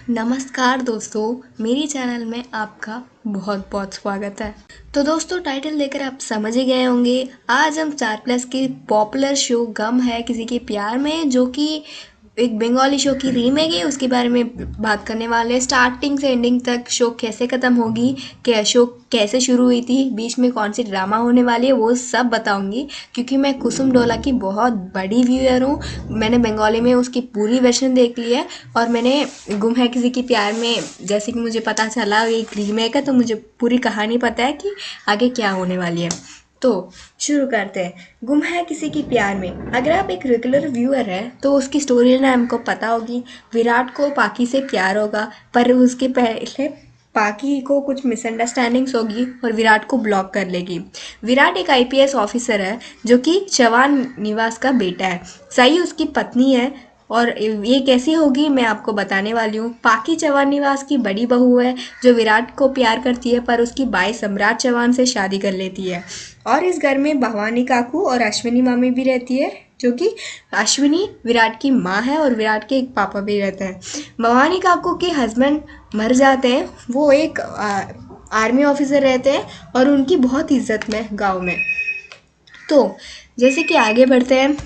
नमस्कार दोस्तों, मेरी चैनल में आपका बहुत बहुत स्वागत है। तो दोस्तों, टाइटल देखकर आप समझ ही गए होंगे। आज हम स्टार प्लस की पॉपुलर शो गम है किसी के प्यार में, जो कि एक बंगाली शो की रीमेक है, उसके बारे में बात करने वाले हैं। स्टार्टिंग से एंडिंग तक शो कैसे ख़त्म होगी, क्या शो कैसे शुरू हुई थी, बीच में कौन सी ड्रामा होने वाली है, वो सब बताऊंगी। क्योंकि मैं कुसुम डोला की बहुत बड़ी व्यूअर हूँ। मैंने बंगाली में उसकी पूरी वर्जन देख ली है और मैंने गुम है किसी के प्यार में, जैसे कि मुझे पता चला एक रीमेक है, तो मुझे पूरी कहानी पता है कि आगे क्या होने वाली है। तो शुरू करते हैं। गुम है किसी की प्यार में। अगर आप एक रेगुलर व्यूअर हैं तो उसकी स्टोरी लाइन हमको पता होगी। विराट को पाकी से प्यार होगा, पर उसके पहले पाकी को कुछ मिसअंडरस्टैंडिंग्स होगी और विराट को ब्लॉक कर लेगी। विराट एक आईपीएस ऑफिसर है जो कि चौहान निवास का बेटा है। सई उसकी पत्नी है और ये कैसी होगी मैं आपको बताने वाली हूँ। पाकी चौहान निवास की बड़ी बहू है जो विराट को प्यार करती है, पर उसकी बाई सम्राट चौहान से शादी कर लेती है। और इस घर में भवानी काकू और अश्विनी मामी भी रहती है, जो कि अश्विनी विराट की माँ है और विराट के एक पापा भी रहते हैं। भवानी काकू के हस्बैंड मर जाते हैं। वो एक आर्मी ऑफिसर रहते हैं और उनकी बहुत इज्जत में गांव में। तो जैसे कि आगे बढ़ते हैं,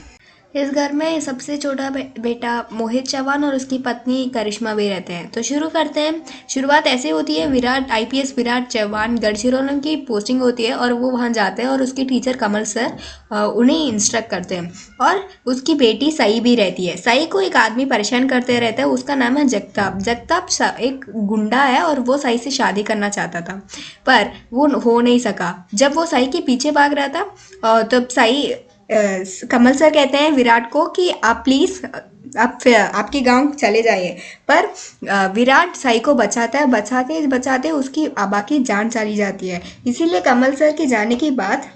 इस घर में सबसे छोटा बेटा मोहित चौहान और उसकी पत्नी करिश्मा भी रहते हैं। तो शुरू करते हैं। शुरुआत ऐसे होती है, विराट आईपीएस विराट चौहान गढ़चिरौली की पोस्टिंग होती है और वो वहाँ जाते हैं और उसके टीचर कमल सर उन्हें इंस्ट्रक्ट करते हैं। और उसकी बेटी सई भी रहती है। सई को एक आदमी परेशान करते रहता है, उसका नाम है जगताप। जगताप एक गुंडा है और वो सई से शादी करना चाहता था, पर वो हो नहीं सका। जब वो सई के पीछे भाग रहा था तब सई कमल सर कहते हैं विराट को कि आप प्लीज़ आप आपके गांव चले जाइए। पर विराट साई को बचाता है। बचाते बचाते उसकी आबा की जान चली जाती है। इसीलिए कमल सर के जाने के बाद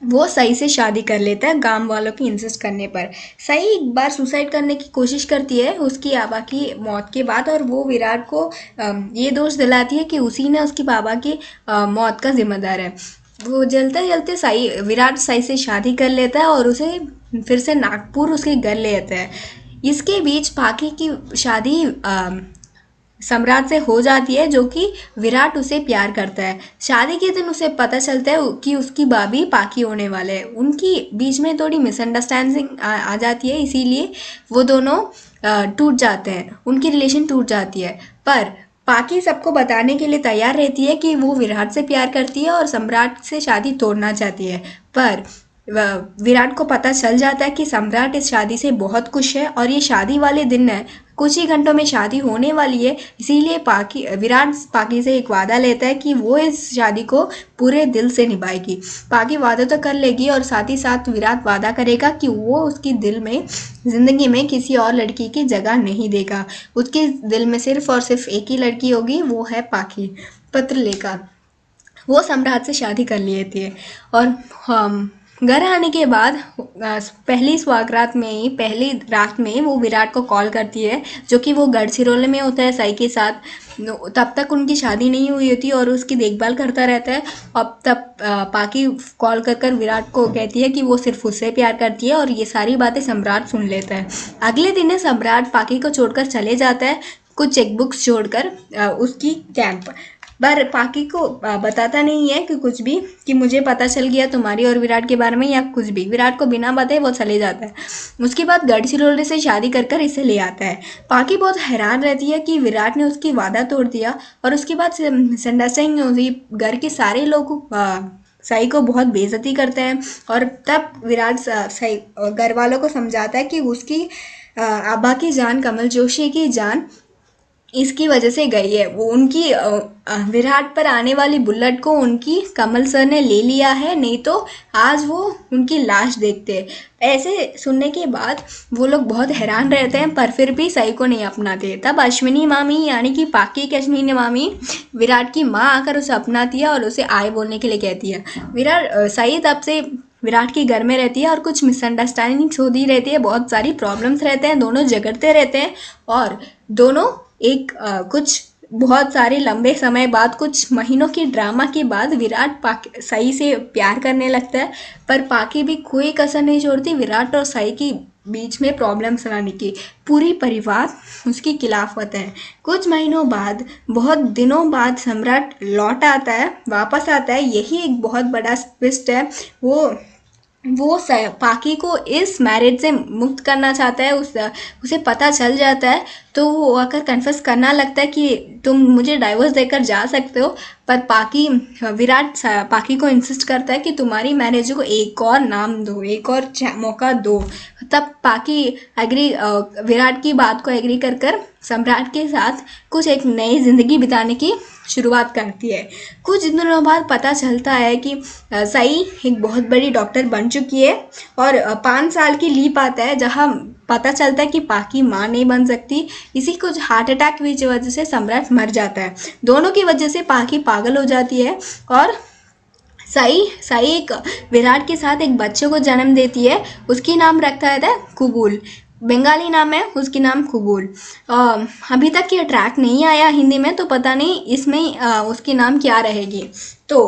वो सई से शादी कर लेता है गांव वालों की इंसिस्ट करने पर। सई एक बार सुसाइड करने की कोशिश करती है उसकी आबा की मौत के बाद, और वो विराट को ये दोष दिलाती है कि उसी ने उसकी बाबा की मौत का जिम्मेदार है। वो जलते जलते साई विराट साई से शादी कर लेता है और उसे फिर से नागपुर उसके घर ले आता है। इसके बीच पाकी की शादी सम्राट से हो जाती है, जो कि विराट उसे प्यार करता है। शादी के दिन उसे पता चलता है कि उसकी भाभी पाकी होने वाले हैं। उनकी बीच में थोड़ी मिसअंडरस्टैंडिंग आ जाती है, इसीलिए वो दोनों टूट जाते हैं, उनकी रिलेशन टूट जाती है। पर पाकी सबको बताने के लिए तैयार रहती है कि वो विराट से प्यार करती है और सम्राट से शादी तोड़ना चाहती है। पर विराट को पता चल जाता है कि सम्राट इस शादी से बहुत खुश है और ये शादी वाले दिन है, कुछ ही घंटों में शादी होने वाली है। इसीलिए पाकी विराट पाकी से एक वादा लेता है कि वो इस शादी को पूरे दिल से निभाएगी। पाकी वादा तो कर लेगी और साथ ही साथ विराट वादा करेगा कि वो उसकी दिल में ज़िंदगी में किसी और लड़की की जगह नहीं देगा। उसके दिल में सिर्फ और सिर्फ एक ही लड़की होगी, वो है पाकी। पत्र लेकर वो सम्राट से शादी कर लिए थे। और हम घर आने के बाद पहली सुहागरात में ही पहली रात में वो विराट को कॉल करती है, जो कि वो गढ़चिरौली में होता है साई के साथ। तब तक उनकी शादी नहीं हुई होती और उसकी देखभाल करता रहता है। अब तब पाकी कॉल कर कर विराट को कहती है कि वो सिर्फ उससे प्यार करती है और ये सारी बातें सम्राट सुन लेता है। अगले दिन सम्राट पाकी को छोड़कर चले जाता है, कुछ चेकबुक्स छोड़कर उसकी कैंप। पर पाकी को बताता नहीं है कि कुछ भी, कि मुझे पता चल गया तुम्हारी और विराट के बारे में या कुछ भी। विराट को बिना बताए वो चले जाता है। उसके बाद गढ़चिरौली से शादी कर कर इसे ले आता है। पाकी बहुत हैरान रहती है कि विराट ने उसकी वादा तोड़ दिया और उसके बाद मिसअंडरस्टैंडिंग हुई। घर के सारे लोग साई को बहुत बेइज्जती करते हैं और तब विराट साई घर वालों को समझाता है कि उसकी आबा की जान, कमल जोशी की जान इसकी वजह से गई है। वो उनकी विराट पर आने वाली बुलेट को उनकी कमल सर ने ले लिया है, नहीं तो आज वो उनकी लाश देखते। ऐसे सुनने के बाद वो लोग बहुत हैरान रहते हैं, पर फिर भी सई को नहीं अपनाते। तब अश्विनी मामी यानी कि पाकी की अश्विनी मामी विराट की माँ आकर उसे अपनाती है और उसे आए बोलने के लिए कहती है। सई तब से विराट के घर में रहती है और कुछ मिसअंडरस्टैंडिंग्स होती रहती है, बहुत सारी प्रॉब्लम्स रहते हैं, दोनों झगड़ते रहते हैं। और दोनों एक कुछ बहुत सारे लंबे समय बाद, कुछ महीनों की ड्रामा के बाद विराट सई से प्यार करने लगता है। पर पाकी भी कोई कसर नहीं छोड़ती विराट और सई की बीच में प्रॉब्लम्स लाने की। पूरी परिवार उसके खिलाफ होता है। कुछ महीनों बाद, बहुत दिनों बाद सम्राट लौट आता है, वापस आता है। यही एक बहुत बड़ा ट्विस्ट है। वो पाकी को इस मैरिज से मुक्त करना चाहता है। उसे पता चल जाता है, तो वो आकर कन्फेस करना लगता है कि तुम मुझे डाइवोर्स देकर जा सकते हो। पर विराट पाकी को इंसिस्ट करता है कि तुम्हारी मैरिज को एक और नाम दो, एक और मौका दो। तब पाकी विराट की बात को एग्री कर सम्राट के साथ कुछ एक नई जिंदगी बिताने की शुरुआत करती है। कुछ दिनों बाद पता चलता है कि सई एक बहुत बड़ी डॉक्टर बन चुकी है और 5 साल की लीव आता है, जहाँ पता चलता है कि पाकी माँ नहीं बन सकती। इसी कुछ हार्ट अटैक की वजह से सम्राट मर जाता है। दोनों की वजह से पाकी पागल हो जाती है और सई एक विराट के साथ एक बच्चे को जन्म देती है। उसकी नाम रखता है कुबूल। बंगाली नाम है उसकी नाम कुबूल। अभी तक ये ट्रैक नहीं आया हिंदी में, तो पता नहीं इसमें उसकी नाम क्या रहेगी। तो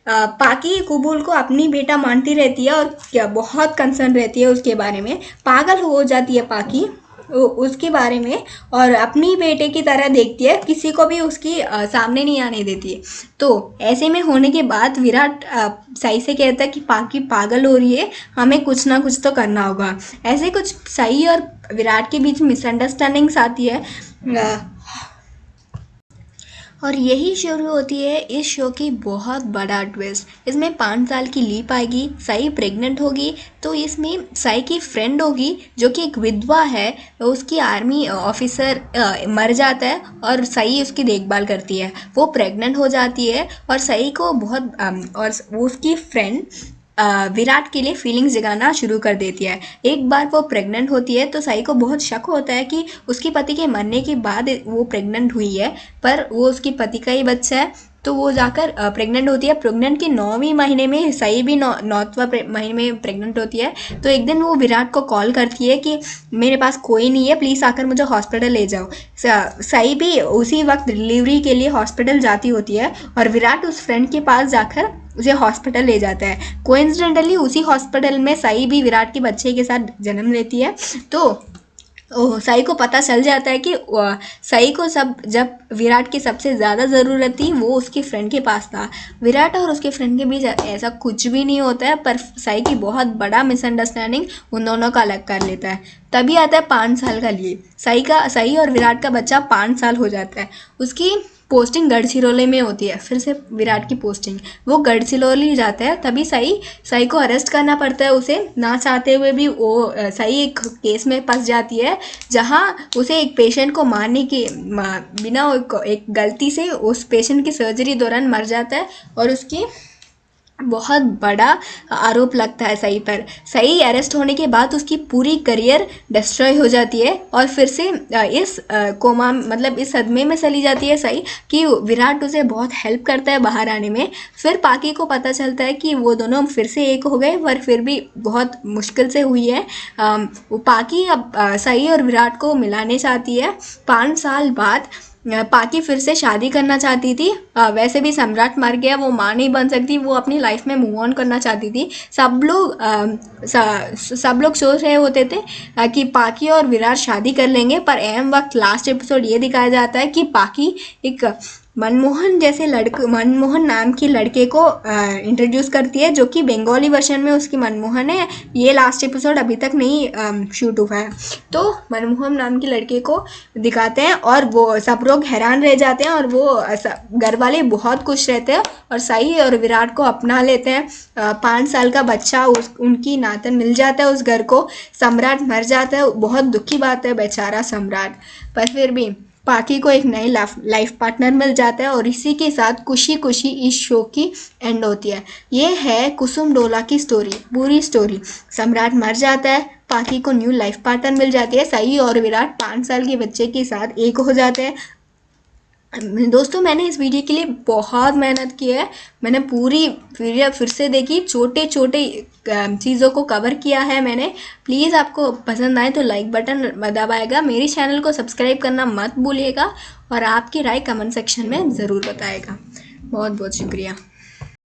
पाकी कुबूल को अपनी बेटा मानती रहती है और क्या बहुत कंसर्न रहती है उसके बारे में। पागल हो जाती है पाकी उसके बारे में और अपनी बेटे की तरह देखती है, किसी को भी उसकी सामने नहीं आने देती है। तो ऐसे में होने के बाद विराट सई से कहता है कि पाकी पागल हो रही है, हमें कुछ ना कुछ तो करना होगा। ऐसे कुछ सई और विराट के बीच मिसअंडरस्टैंडिंग्स आती है और यही शुरू होती है इस शो की बहुत बड़ा ट्विस्ट। इसमें 5 साल की लीप आएगी, सई प्रेग्नेंट होगी, तो इसमें सई की फ्रेंड होगी जो कि एक विधवा है। उसकी आर्मी ऑफिसर मर जाता है और सई उसकी देखभाल करती है। वो प्रेग्नेंट हो जाती है और सई को और वो उसकी फ्रेंड विराट के लिए फीलिंग्स जगाना शुरू कर देती है। एक बार वो प्रेग्नेंट होती है तो सई को बहुत शक होता है कि उसके पति के मरने के बाद वो प्रेग्नेंट हुई है, पर वो उसके पति का ही बच्चा है। तो वो जाकर प्रेग्नेंट होती है। प्रेग्नेंट के 9वें महीने में सई भी 9वें महीने में प्रेग्नेंट होती है। तो एक दिन वो विराट को कॉल करती है कि मेरे पास कोई नहीं है, प्लीज़ आकर मुझे हॉस्पिटल ले जाओ। सई भी उसी वक्त डिलीवरी के लिए हॉस्पिटल जाती होती है और विराट उस फ्रेंड के पास जाकर उसे हॉस्पिटल ले जाता है। कोइंसिडेंटली उसी हॉस्पिटल में सई भी विराट के बच्चे के साथ जन्म लेती है। तो सई को पता चल जाता है कि सई को जब विराट की सबसे ज़्यादा ज़रूरत थी वो उसकी फ्रेंड के पास था। विराट और उसके फ्रेंड के बीच ऐसा कुछ भी नहीं होता है, पर सई की बहुत बड़ा मिसअंडरस्टैंडिंग उन दोनों का अलग कर लेता है। तभी आता है 5 साल का लीव। सई और विराट का बच्चा 5 साल हो जाता है। उसकी पोस्टिंग गढ़चिरौली में होती है। फिर से विराट की पोस्टिंग, वो गढ़चिरौली जाता है। तभी सई को अरेस्ट करना पड़ता है। उसे ना चाहते हुए भी वो सई एक केस में फंस जाती है, जहाँ उसे एक पेशेंट को मारने के बिना एक गलती से उस पेशेंट की सर्जरी दौरान मर जाता है और उसकी बहुत बड़ा आरोप लगता है सई पर। सई अरेस्ट होने के बाद उसकी पूरी करियर डिस्ट्रॉय हो जाती है और फिर से इस कोमा मतलब इस सदमे में चली जाती है सई कि विराट उसे बहुत हेल्प करता है बाहर आने में। फिर पाकी को पता चलता है कि वो दोनों फिर से एक हो गए, पर फिर भी बहुत मुश्किल से हुई है। वो पाकी अब सई और विराट को मिलाने चाहती है। 5 साल बाद पाकी फिर से शादी करना चाहती थी। वैसे भी सम्राट मर गया, वो माँ नहीं बन सकती, वो अपनी लाइफ में मूव ऑन करना चाहती थी। सब लोग सोच रहे होते थे कि पाकी और विराट शादी कर लेंगे, पर अहम वक्त लास्ट एपिसोड ये दिखाया जाता है कि पाकी एक मनमोहन नाम की लड़के को इंट्रोड्यूस करती है, जो कि बंगाली वर्जन में उसकी मनमोहन है। ये लास्ट एपिसोड अभी तक नहीं शूट हुआ है। तो मनमोहन नाम के लड़के को दिखाते हैं और वो सब लोग हैरान रह जाते हैं और वो घर वाले बहुत खुश रहते हैं और सई और विराट को अपना लेते हैं। 5 साल का बच्चा उनकी नातन मिल जाता है उस घर को। सम्राट मर जाता है, बहुत दुखी बात है बेचारा सम्राट। पर फिर भी पाकी को एक नई लाइफ पार्टनर मिल जाता है और इसी के साथ खुशी खुशी इस शो की एंड होती है। ये है कुसुम डोला की स्टोरी, पूरी स्टोरी। सम्राट मर जाता है, पाकी को न्यू लाइफ पार्टनर मिल जाती है, सई और विराट 5 साल के बच्चे के साथ एक हो जाते हैं। दोस्तों, मैंने इस वीडियो के लिए बहुत मेहनत की है। मैंने पूरी वीडियो फिर से देखी, छोटे छोटे चीज़ों को कवर किया है मैंने। प्लीज़ आपको पसंद आए तो लाइक बटन दबाएगा, मेरे चैनल को सब्सक्राइब करना मत भूलिएगा और आपकी राय कमेंट सेक्शन में ज़रूर बताएगा। बहुत बहुत शुक्रिया।